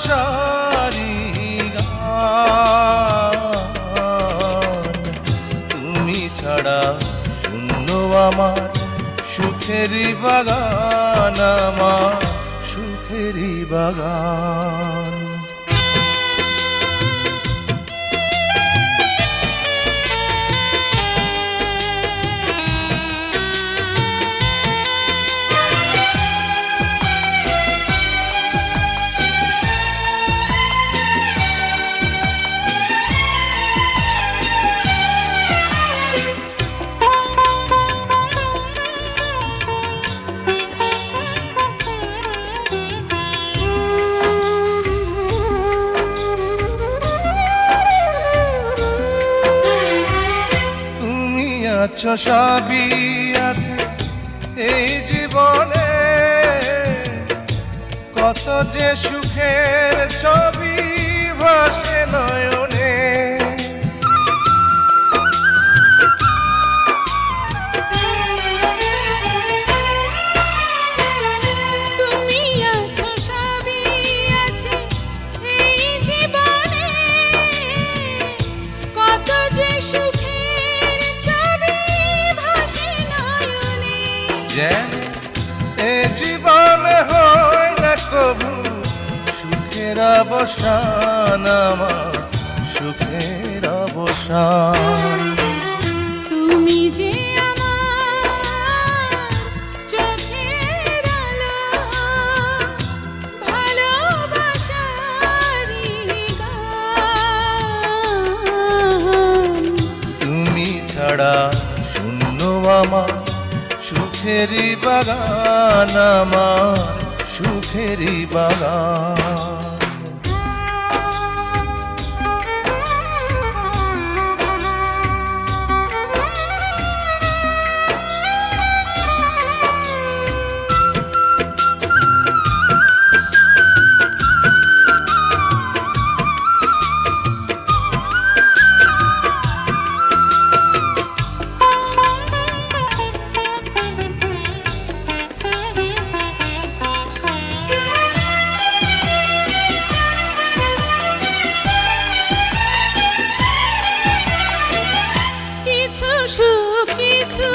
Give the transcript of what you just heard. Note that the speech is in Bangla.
ভালোবাসারি গান। তুমি ছাড়া শূন্য আমার সুখেরই বাগান, আমার সুখেরই বাগান। আছো সবই আছে এই জীবনে, কত যে সুখের ছবি ভাসে নয়নে। তুমি আছো সবই আছে এই জীবনে, কত যে সুখের ছবি ভাসে নয়নে। যেন এ জীবনে হয় না কবু সুখের অবসান, আমার সুখের অবসান। তুমি যে আমার চোখের আলো, ভালোবাসারি গান। তুমি ছাড়া শূন্য আমার সুখেরই বাগান, আমার সুখেরই বাগান। কিছু সুখ কিছু